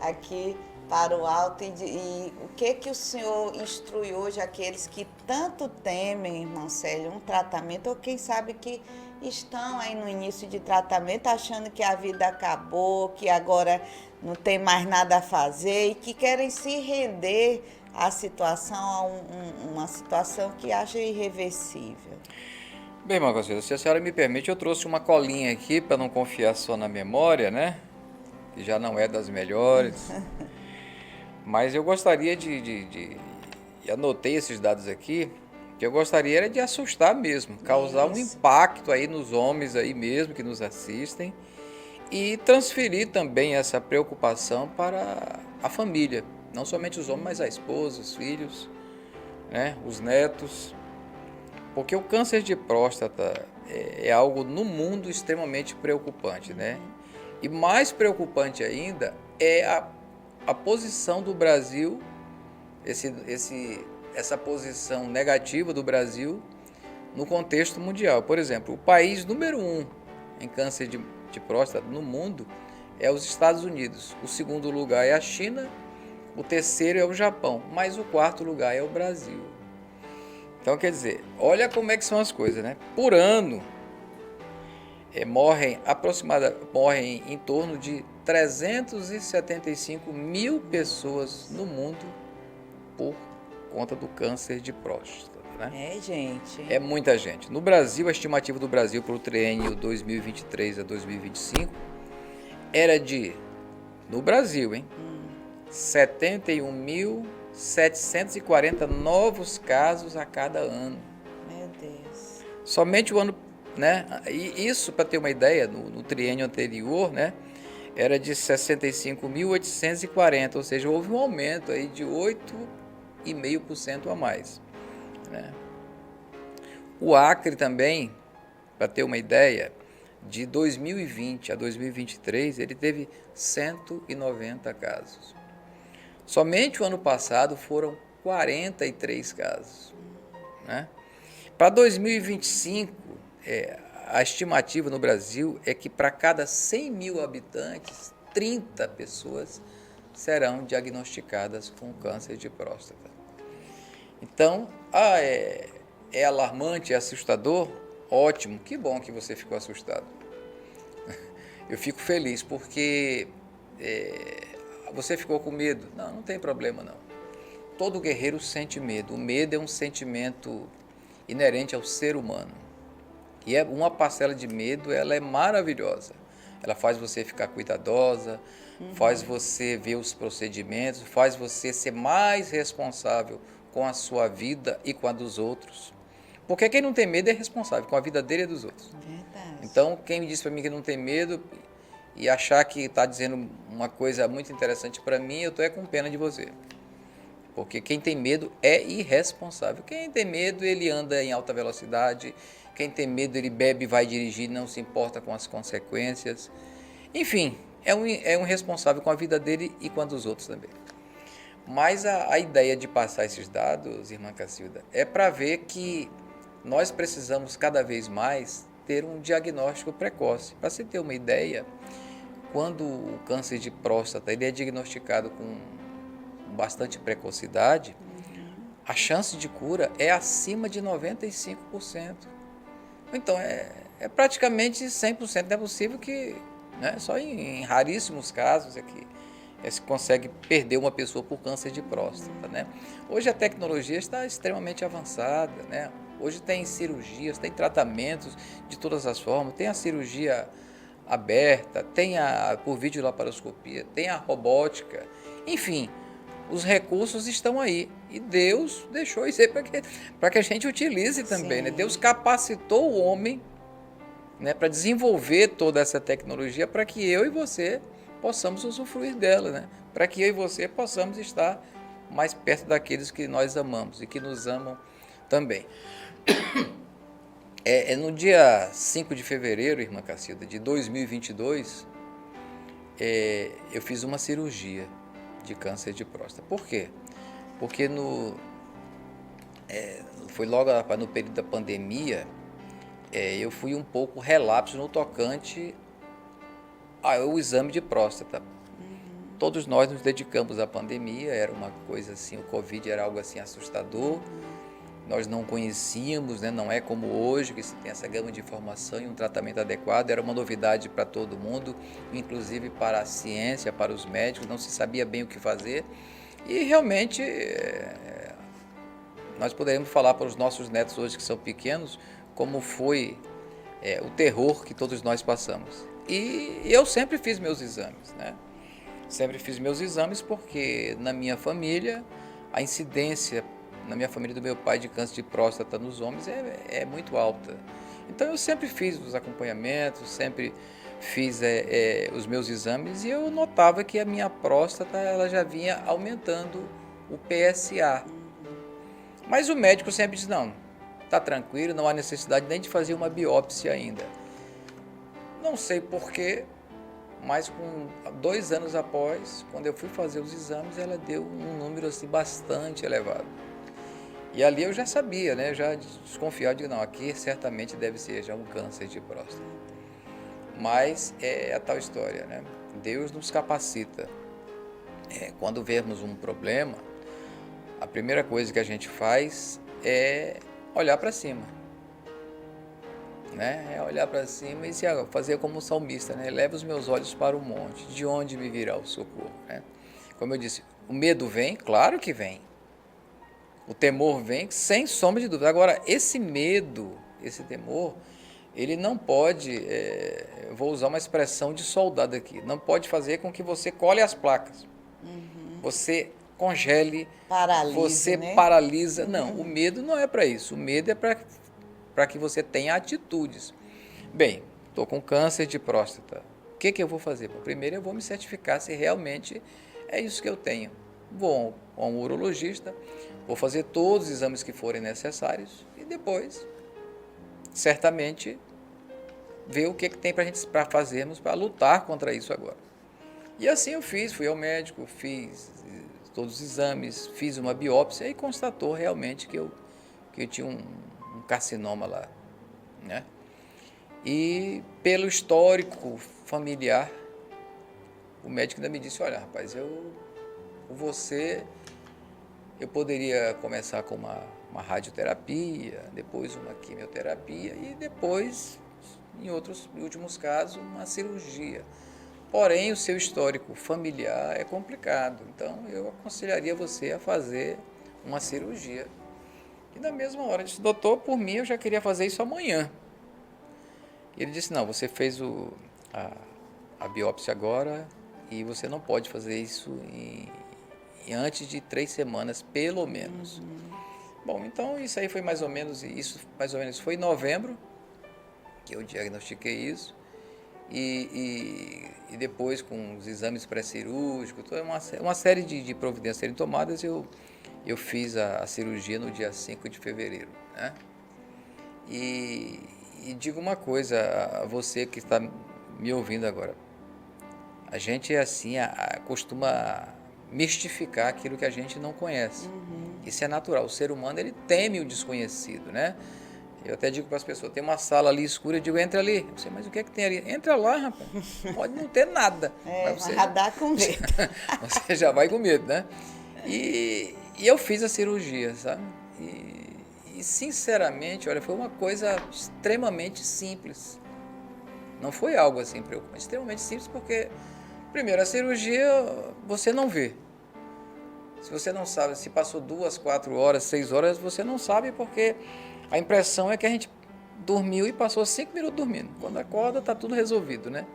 S2: aqui para o alto. E o que o senhor instrui hoje aqueles que tanto temem, irmão Célio, um tratamento, ou quem sabe que estão aí no início de tratamento achando que a vida acabou, que agora não tem mais nada a fazer e que querem se render à situação, a uma situação que acha irreversível.
S3: Bem, irmã Consuelo, se a senhora me permite, eu trouxe uma colinha aqui para não confiar só na memória, né? Que já não é das melhores. Mas eu gostaria e anotei esses dados aqui, que eu gostaria era de assustar mesmo, causar um impacto aí nos homens aí mesmo que nos assistem e transferir também essa preocupação para a família, não somente os homens, mas a esposa, os filhos, né, os netos, porque o câncer de próstata é algo no mundo extremamente preocupante, né? E mais preocupante ainda é a posição do Brasil, essa posição negativa do Brasil no contexto mundial. Por exemplo, o país número 1 em câncer de próstata no mundo é os Estados Unidos. O segundo lugar é a China, o terceiro é o Japão, mas o quarto lugar é o Brasil. Então, quer dizer, olha como é que são as coisas, né? Por ano, morrem em torno de 375 mil pessoas no mundo por conta do câncer de próstata, né?
S2: É, gente.
S3: É muita gente. No Brasil, a estimativa do Brasil para o triênio 2023 a 2025 era de, no Brasil, 71.740 novos casos a cada ano.
S2: Meu Deus.
S3: Somente o ano, né? E isso, para ter uma ideia, no triênio anterior, né, era de 65.840, ou seja, houve um aumento aí de 8,5% a mais, né? O Acre também, para ter uma ideia, de 2020 a 2023, ele teve 190 casos. Somente o ano passado foram 43 casos, né? Para 2025, a estimativa no Brasil é que para cada 100 mil habitantes, 30 pessoas serão diagnosticadas com câncer de próstata. Então, é alarmante, é assustador? Ótimo, que bom que você ficou assustado. Eu fico feliz porque você ficou com medo. Não, não tem problema não. Todo guerreiro sente medo. O medo é um sentimento inerente ao ser humano. E uma parcela de medo, ela é maravilhosa. Ela faz você ficar cuidadosa, faz você ver os procedimentos, faz você ser mais responsável com a sua vida e com a dos outros. Porque quem não tem medo é responsável com a vida dele e dos outros.
S2: Verdade.
S3: Então, quem diz para mim que não tem medo e achar que está dizendo uma coisa muito interessante para mim, eu estou com pena de você. Porque quem tem medo é irresponsável. Quem tem medo, ele anda em alta velocidade. Quem tem medo, ele bebe e vai dirigir, não se importa com as consequências. Enfim, é um responsável com a vida dele e com a dos outros também. Mas a ideia de passar esses dados, irmã Cacilda, é para ver que nós precisamos cada vez mais ter um diagnóstico precoce. Para você ter uma ideia, quando o câncer de próstata ele é diagnosticado com bastante precocidade, a chance de cura é acima de 95%. Então, é praticamente 100%. Não é possível que, né, só em raríssimos casos é que se consegue perder uma pessoa por câncer de próstata, né? Hoje a tecnologia está extremamente avançada, né? Hoje tem cirurgias, tem tratamentos de todas as formas, tem a cirurgia aberta, tem a por videolaparoscopia, tem a robótica, enfim, os recursos estão aí. E Deus deixou isso aí para que a gente utilize também, né? Deus capacitou o homem, né, para desenvolver toda essa tecnologia para que eu e você possamos usufruir dela, né? Para que eu e você possamos estar mais perto daqueles que nós amamos e que nos amam também. No dia 5 de fevereiro, irmã Cacilda, de 2022, eu fiz uma cirurgia de câncer de próstata. Por quê? Porque foi logo no período da pandemia, eu fui um pouco relapso no tocante ao exame de próstata. Todos nós nos dedicamos à pandemia, era uma coisa assim, o Covid era algo assim assustador, nós não conhecíamos, né? Não é como hoje, que se tem essa gama de informação e um tratamento adequado, era uma novidade para todo mundo, inclusive para a ciência, para os médicos, não se sabia bem o que fazer, e realmente nós poderíamos falar para os nossos netos hoje que são pequenos, como foi o terror que todos nós passamos. E eu sempre fiz meus exames, né? Sempre fiz meus exames porque na minha família, a incidência, na minha família do meu pai, de câncer de próstata nos homens é muito alta. Então eu sempre fiz os acompanhamentos, sempre fiz os meus exames e eu notava que a minha próstata ela já vinha aumentando o PSA. Mas o médico sempre diz, não, está tranquilo, não há necessidade nem de fazer uma biópsia ainda. Não sei porquê, mas com 2 anos após, quando eu fui fazer os exames, ela deu um número assim bastante elevado. E ali eu já sabia, né? Já desconfiava, digo, não, aqui certamente deve ser já um câncer de próstata. Mas é a tal história, né? Deus nos capacita. Quando vemos um problema, a primeira coisa que a gente faz é olhar para cima. Né? É olhar para cima e fazer como o salmista, né? Leva os meus olhos para o monte, de onde me virá o socorro, né? Como eu disse, o medo vem, claro que vem. O temor vem, sem sombra de dúvida. Agora, esse medo, esse temor, ele não pode, vou usar uma expressão de soldado aqui, não pode fazer com que você colhe as placas. Você congele, você paralisa. Não, o medo não é para isso. O medo é para que você tenha atitudes. Bem, estou com câncer de próstata. O que eu vou fazer? Bom, primeiro eu vou me certificar se realmente é isso que eu tenho. Vou a um urologista, vou fazer todos os exames que forem necessários e depois, certamente, ver o que tem para fazermos para lutar contra isso agora. E assim eu fiz, fui ao médico, fiz todos os exames, fiz uma biópsia e constatou realmente que eu tinha um carcinoma lá, né? E pelo histórico familiar, o médico ainda me disse, olha, rapaz, eu poderia começar com uma radioterapia, depois uma quimioterapia e depois, em últimos casos, uma cirurgia. Porém, o seu histórico familiar é complicado, então eu aconselharia você a fazer uma cirurgia. E na mesma hora, eu disse, doutor, por mim eu já queria fazer isso amanhã. E ele disse, não, você fez a biópsia agora e você não pode fazer isso antes de 3 semanas, pelo menos. Bom, então isso aí foi mais ou menos foi em novembro que eu diagnostiquei isso. E depois, com os exames pré-cirúrgicos, uma série de providências serem tomadas, eu fiz a cirurgia no dia 5 de fevereiro. Né? E digo uma coisa a você que está me ouvindo agora. A gente, assim, costuma mistificar aquilo que a gente não conhece. Isso é natural. O ser humano, ele teme o desconhecido, né? Eu até digo para as pessoas, tem uma sala ali escura, eu digo, entra ali. Eu sei, mas o que é que tem ali? Entra lá, rapaz. Pode não ter nada.
S2: Mas você dá com medo.
S3: Você já vai com medo, né? E eu fiz a cirurgia, sabe? E sinceramente, olha, foi uma coisa extremamente simples. Não foi algo assim preocupante, extremamente simples, porque, primeiro, a cirurgia você não vê. Se você não sabe, se passou 2, 4 horas, 6 horas, você não sabe, porque a impressão é que a gente dormiu e passou 5 minutos dormindo. Quando acorda, está tudo resolvido, né?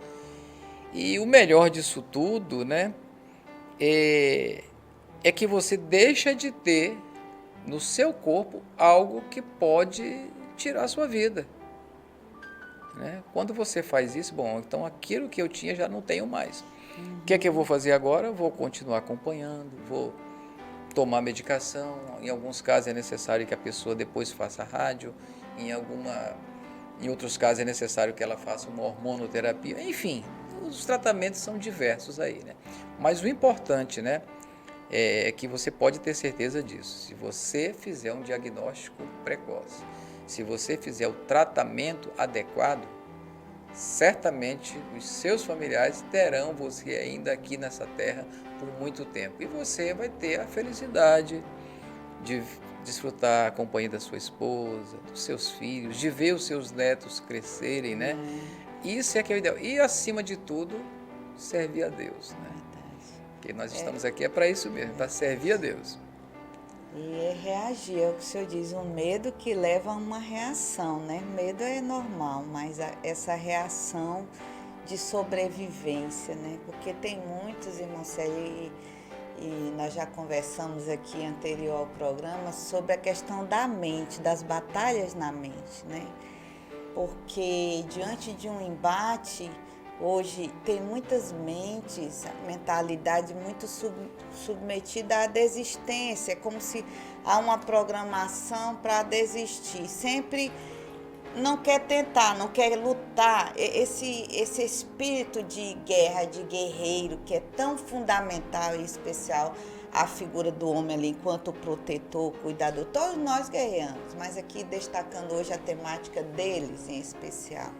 S3: E o melhor disso tudo, né, é que você deixa de ter no seu corpo algo que pode tirar a sua vida. Né? Quando você faz isso, bom, então aquilo que eu tinha já não tenho mais. O que é que eu vou fazer agora? Vou continuar acompanhando, vou tomar medicação. Em alguns casos é necessário que a pessoa depois faça rádio, em outros casos é necessário que ela faça uma hormonoterapia. Enfim, os tratamentos são diversos aí, né? Mas o importante, né, é que você pode ter certeza disso. Se você fizer um diagnóstico precoce, se você fizer o tratamento adequado, certamente os seus familiares terão você ainda aqui nessa terra por muito tempo. E você vai ter a felicidade de desfrutar a companhia da sua esposa, dos seus filhos, de ver os seus netos crescerem, né? Isso é que é o ideal. E, acima de tudo, servir a Deus, né? Porque nós estamos aqui para isso mesmo, para servir a Deus.
S2: E reagir, é o que o senhor diz, um medo que leva a uma reação, né? Medo é normal, mas essa reação de sobrevivência, né? Porque tem muitos, irmão Célio, e nós já conversamos aqui anterior ao programa sobre a questão da mente, das batalhas na mente, né? Porque diante de um embate, hoje tem muitas mentes, a mentalidade muito submetida à desistência, é como se há uma programação para desistir, sempre não quer tentar, não quer lutar. Esse espírito de guerra, de guerreiro, que é tão fundamental e especial a figura do homem ali enquanto protetor, cuidador, todos nós guerreamos, mas aqui destacando hoje a temática deles em especial.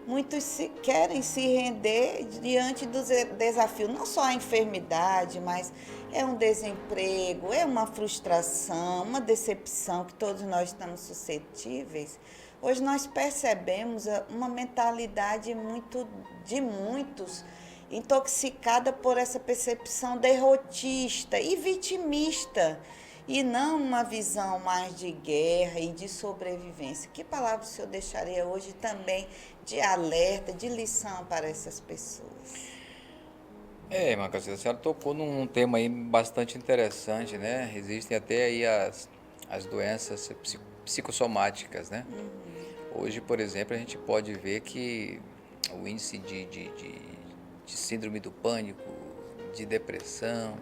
S2: Muitos querem se render diante dos desafios, não só a enfermidade, mas é um desemprego, é uma frustração, uma decepção que todos nós estamos suscetíveis. Hoje nós percebemos uma mentalidade de muitos intoxicada por essa percepção derrotista e vitimista, e não uma visão mais de guerra e de sobrevivência. Que palavra o senhor deixaria hoje também de alerta, de lição para essas pessoas?
S3: Irmã Cacilda, a senhora tocou num tema aí bastante interessante, né? Existem até aí as doenças psicossomáticas, né? Hoje, por exemplo, a gente pode ver que o índice de síndrome do pânico, de depressão,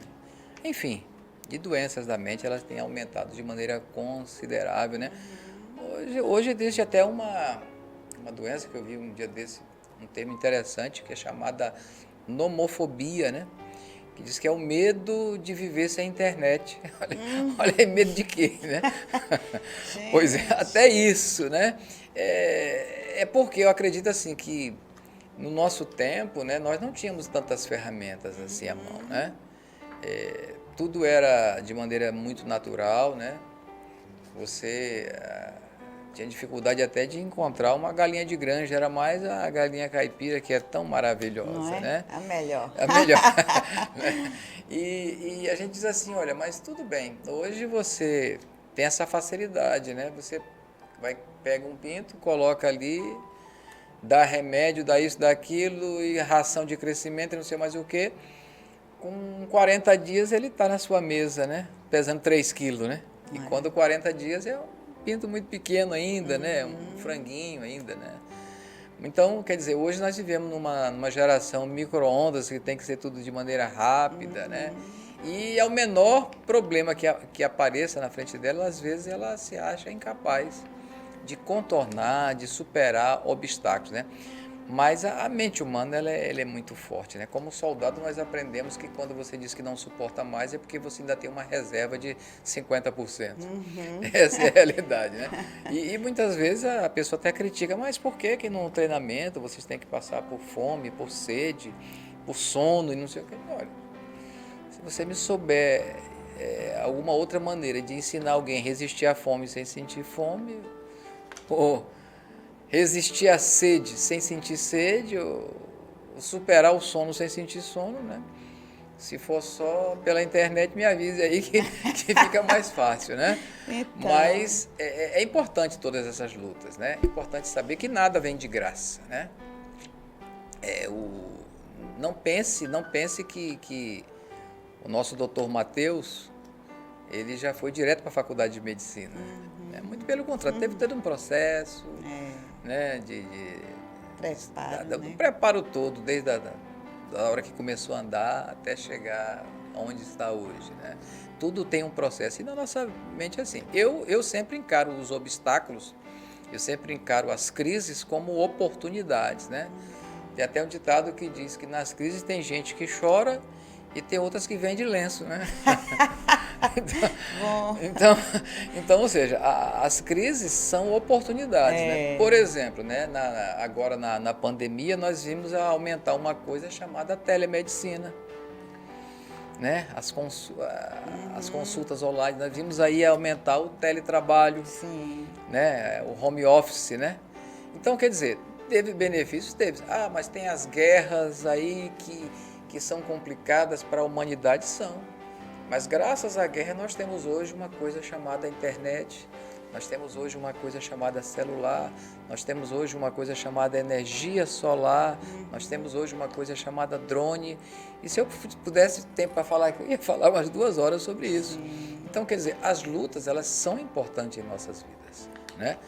S3: enfim, de doenças da mente, elas têm aumentado de maneira considerável, né? Hoje existe até uma doença que eu vi um dia desse, um termo interessante, que é chamada nomofobia, né? Que diz que é o medo de viver sem internet. Olha aí, medo de quê, né? Pois é, até isso, né? É porque eu acredito assim que no nosso tempo, né, nós não tínhamos tantas ferramentas assim à mão, né? Tudo era de maneira muito natural, né? Você tinha dificuldade até de encontrar uma galinha de granja, era mais a galinha caipira, que é tão maravilhosa,
S2: não é?
S3: Né?
S2: A melhor.
S3: A melhor. E a gente diz assim, olha, mas tudo bem, hoje você tem essa facilidade, né? Você pega um pinto, coloca ali, dá remédio, dá isso, dá aquilo, e ração de crescimento, e não sei mais o quê. Com 40 dias ele está na sua mesa, né? Pesando 3 quilos, né? E quando 40 dias é um pinto muito pequeno ainda, né? Um franguinho ainda, né? Então, quer dizer, hoje nós vivemos numa geração micro-ondas que tem que ser tudo de maneira rápida, né? E ao menor problema que apareça na frente dela, às vezes ela se acha incapaz de contornar, de superar obstáculos, né? Mas a mente humana, ela é muito forte, né? Como soldado, nós aprendemos que quando você diz que não suporta mais, é porque você ainda tem uma reserva de 50%. Essa é a realidade, né? E muitas vezes a pessoa até critica, mas por que no treinamento vocês têm que passar por fome, por sede, por sono e não sei o que? Olha, se você me souber alguma outra maneira de ensinar alguém a resistir à fome sem sentir fome, ou resistir à sede sem sentir sede, ou superar o sono sem sentir sono, né? Se for só pela internet, me avise aí que fica mais fácil, né?
S2: Então.
S3: Mas é importante todas essas lutas, né? É importante saber que nada vem de graça, né? Não pense que o nosso doutor Mateus, ele já foi direto para a faculdade de medicina. Né? Muito pelo contrário, teve todo um processo, né?
S2: Preparo,
S3: do
S2: né?
S3: preparo todo, desde da hora que começou a andar até chegar onde está hoje, né? Tudo tem um processo e na nossa mente é assim. Eu sempre encaro os obstáculos, eu sempre encaro as crises como oportunidades, né? Tem até um ditado que diz que nas crises tem gente que chora e tem outras que vendem lenço, né? Então, ou seja, as crises são oportunidades, né? Por exemplo, né, agora na pandemia nós vimos aumentar uma coisa chamada telemedicina, né? As consultas online, nós vimos aí aumentar o teletrabalho,
S2: Sim.
S3: né? O home office, né? Então, quer dizer, teve benefícios? Teve. Mas tem as guerras aí que são complicadas para a humanidade, são. Mas graças à guerra nós temos hoje uma coisa chamada internet, nós temos hoje uma coisa chamada celular, nós temos hoje uma coisa chamada energia solar, nós temos hoje uma coisa chamada drone. E se eu pudesse tempo para falar, eu ia falar umas 2 horas sobre isso. Então, quer dizer, as lutas, elas são importantes em nossas vidas, né?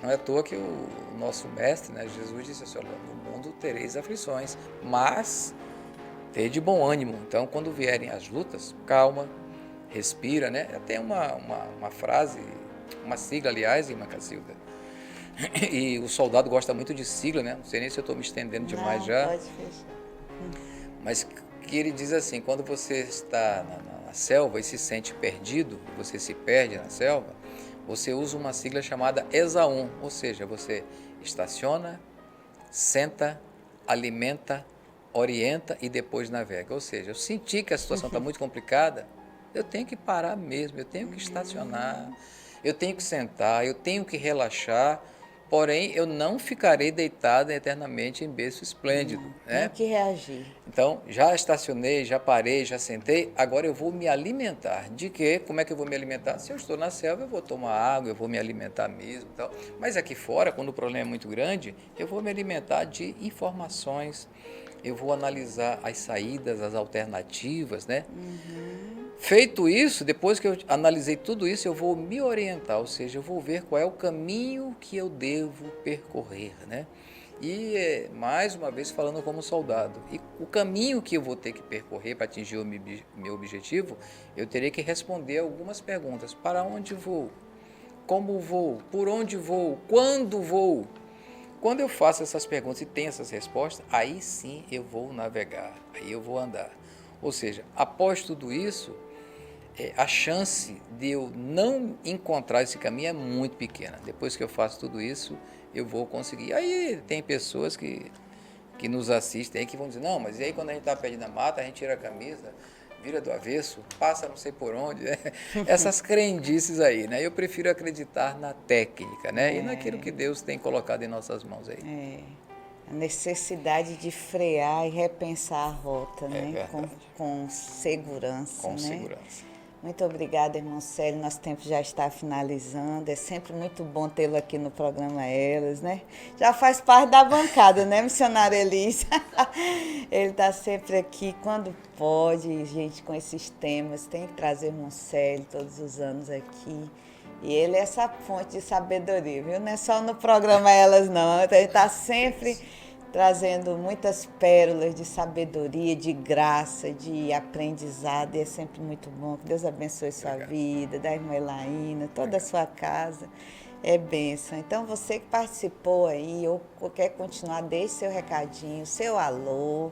S3: Não é à toa que o nosso mestre, né, Jesus, disse assim: no mundo tereis aflições, mas ter de bom ânimo. Então, quando vierem as lutas, calma, respira, né? Tem uma frase, uma sigla, aliás, irmã Cacilda, e o soldado gosta muito de sigla, né? Não sei nem se eu estou me estendendo demais já.
S2: Pode fechar.
S3: Mas que ele diz assim: quando você está na selva e se sente perdido, você se perde na selva, você usa uma sigla chamada ESA1, ou seja, você estaciona, senta, alimenta, orienta e depois navega. Ou seja, eu senti que a situação está muito complicada, eu tenho que parar mesmo, eu tenho que estacionar, eu tenho que sentar, eu tenho que relaxar, porém eu não ficarei deitado eternamente em berço esplêndido. Né?
S2: Tem que reagir.
S3: Então, já estacionei, já parei, já sentei, agora eu vou me alimentar. De quê? Como é que eu vou me alimentar? Se eu estou na selva, eu vou tomar água, eu vou me alimentar mesmo. Tal. Mas aqui fora, quando o problema é muito grande, eu vou me alimentar de informações, eu vou analisar as saídas, as alternativas, né? Feito isso, depois que eu analisei tudo isso, eu vou me orientar, ou seja, eu vou ver qual é o caminho que eu devo percorrer, né? E, mais uma vez, falando como soldado, e o caminho que eu vou ter que percorrer para atingir o meu objetivo, eu terei que responder algumas perguntas. Para onde vou? Como vou? Por onde vou? Quando vou? Quando eu faço essas perguntas e tenho essas respostas, aí sim eu vou navegar, aí eu vou andar. Ou seja, após tudo isso, a chance de eu não encontrar esse caminho é muito pequena. Depois que eu faço tudo isso, eu vou conseguir. Aí tem pessoas que nos assistem aí que vão dizer: não, mas e aí quando a gente está perto da mata, a gente tira a camisa, vira do avesso, passa não sei por onde, né? Essas crendices aí, né? Eu prefiro acreditar na técnica, né? E naquilo que Deus tem colocado em nossas mãos aí.
S2: A necessidade de frear e repensar a rota, né?
S3: Verdade.
S2: Com segurança,
S3: Com
S2: né?
S3: segurança.
S2: Muito obrigada, irmão Célio. Nosso tempo já está finalizando. É sempre muito bom tê-lo aqui no programa Elas, né? Já faz parte da bancada, né, missionária Elis? Ele está sempre aqui quando pode, gente, com esses temas. Tem que trazer o irmão Célio todos os anos aqui. E ele é essa fonte de sabedoria, viu? Não é só no programa Elas, não. Ele está sempre trazendo muitas pérolas de sabedoria, de graça, de aprendizado, e é sempre muito bom. Que Deus abençoe sua vida, da irmã Elaína, toda a sua casa. É bênção. Então, você que participou aí, ou quer continuar, deixe seu recadinho, seu alô.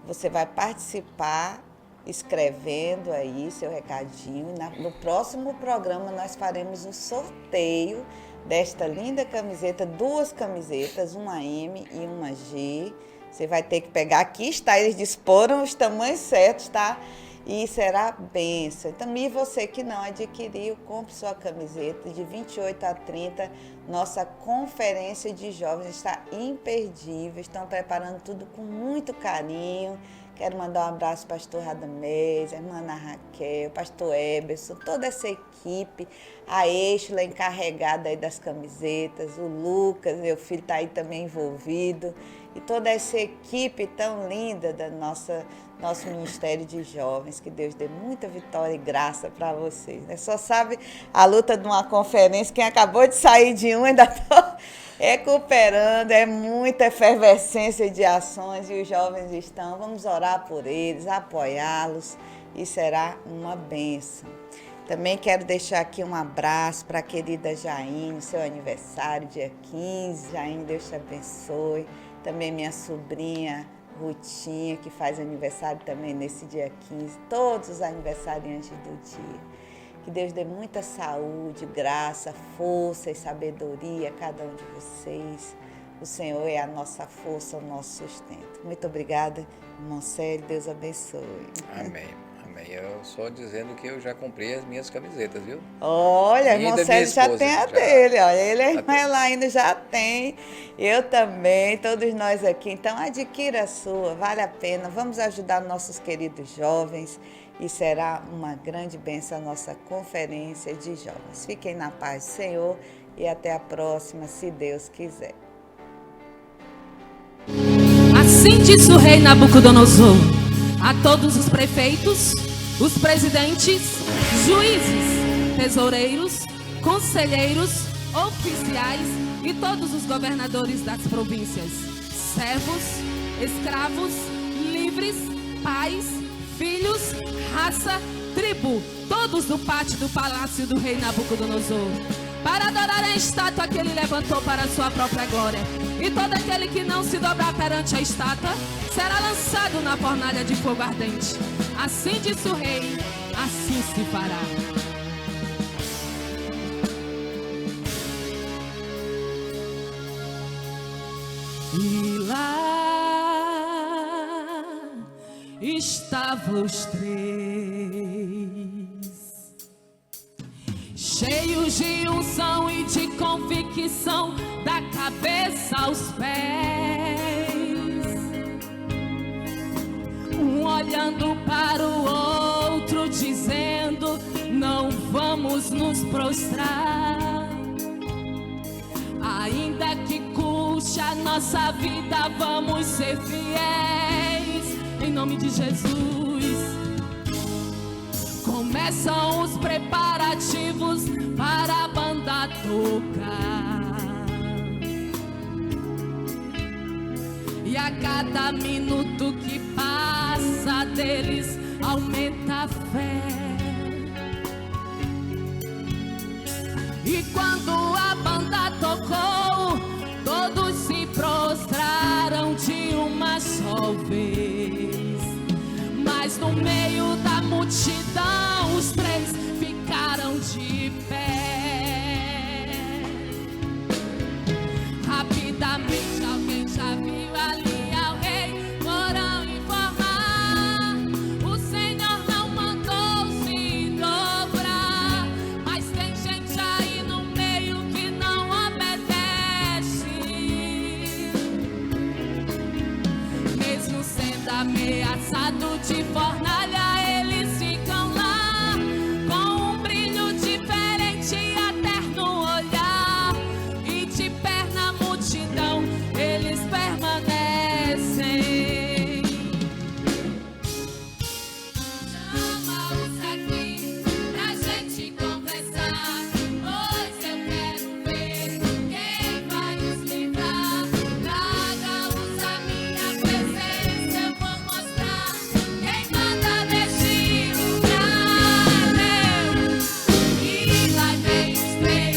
S2: Você vai participar escrevendo aí seu recadinho. No próximo programa, nós faremos um sorteio desta linda camiseta, 2 camisetas, uma M e uma G. Você vai ter que pegar, aqui está, eles disporam os tamanhos certos, tá? E será bênção. Então, e você que não adquiriu, compre sua camiseta de 28 a 30. Nossa conferência de jovens está imperdível. Estão preparando tudo com muito carinho. Quero mandar um abraço para o pastor Radamés, a irmã Ana Raquel, pastor Eberson, toda essa equipe, a Eixla encarregada aí das camisetas, o Lucas, meu filho está aí também envolvido, e toda essa equipe tão linda da nosso Ministério de Jovens. Que Deus dê muita vitória e graça para vocês, né? Só sabe a luta de uma conferência, quem acabou de sair de um ainda está recuperando, é muita efervescência de ações e os jovens estão. Vamos orar por eles, apoiá-los e será uma bênção. Também quero deixar aqui um abraço para a querida Jaine, seu aniversário, dia 15. Jaine, Deus te abençoe. Também minha sobrinha Rutinha, que faz aniversário também nesse dia 15. Todos os aniversariantes do dia. Que Deus dê muita saúde, graça, força e sabedoria a cada um de vocês. O Senhor é a nossa força, o nosso sustento. Muito obrigada, irmão Célio. Deus abençoe.
S3: Amém. Amém. Eu só dizendo que eu já comprei as minhas camisetas, viu?
S2: Olha, irmão Célio já tem a dele. Olha, ele e a irmã Elaine já tem. Eu também, todos nós aqui. Então, adquira a sua, vale a pena. Vamos ajudar nossos queridos jovens. E será uma grande bênção a nossa conferência de jovens. Fiquem na paz do Senhor e até a próxima, se Deus quiser.
S7: Assim disse o rei Nabucodonosor a todos os prefeitos, os presidentes, juízes, tesoureiros, conselheiros, oficiais e todos os governadores das províncias, servos, escravos, livres, pais, filhos, raça, tribo, todos do pátio do palácio do rei Nabucodonosor, para adorar a estátua que ele levantou para a sua própria glória. E todo aquele que não se dobrar perante a estátua será lançado na fornalha de fogo ardente. Assim disse o rei, assim se fará. E lá estavam os três, cheios de unção e de convicção, da cabeça aos pés, um olhando para o outro, dizendo: não vamos nos prostrar, ainda que custe a nossa vida, vamos ser fiéis, em nome de Jesus. Começam os preparativos para a banda tocar, e a cada minuto que passa deles aumenta a fé. E quando a banda tocou, todos se prostraram de uma só vez. Mas no meio da multidão, os três ficaram de pé. Rapidamente alguém já viu ali ao rei, foram informar: o Senhor não mandou se dobrar. Mas tem gente aí no meio que não obedece, mesmo sendo ameaçado de fornalha, eles ficam lá com um brilho diferente e até no olhar, e de pé na multidão eles permanecem. Chama-os aqui pra gente conversar, pois eu quero ver quem vai nos livrar. Traga-os à minha presença, eu vou mostrar quem manda neste lugar. E lá vem os três,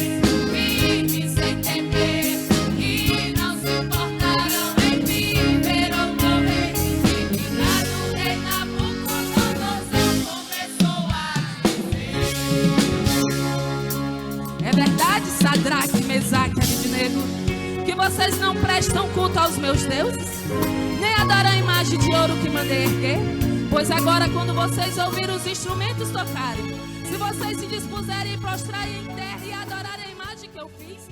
S7: firmes sem temer, que não se importaram em viver ou morrer. Indignado, o rei Nabucodonosor começou a dizer: é verdade, Sadraque, Mesaque e Abednego, que vocês não prestam culto aos meus deuses, nem adoram a imagem de ouro que mandei erguer? Pois agora, quando vocês ouvirem os instrumentos tocarem, se vocês se dispuserem a prostrar em terra e adorarem a imagem que eu fiz,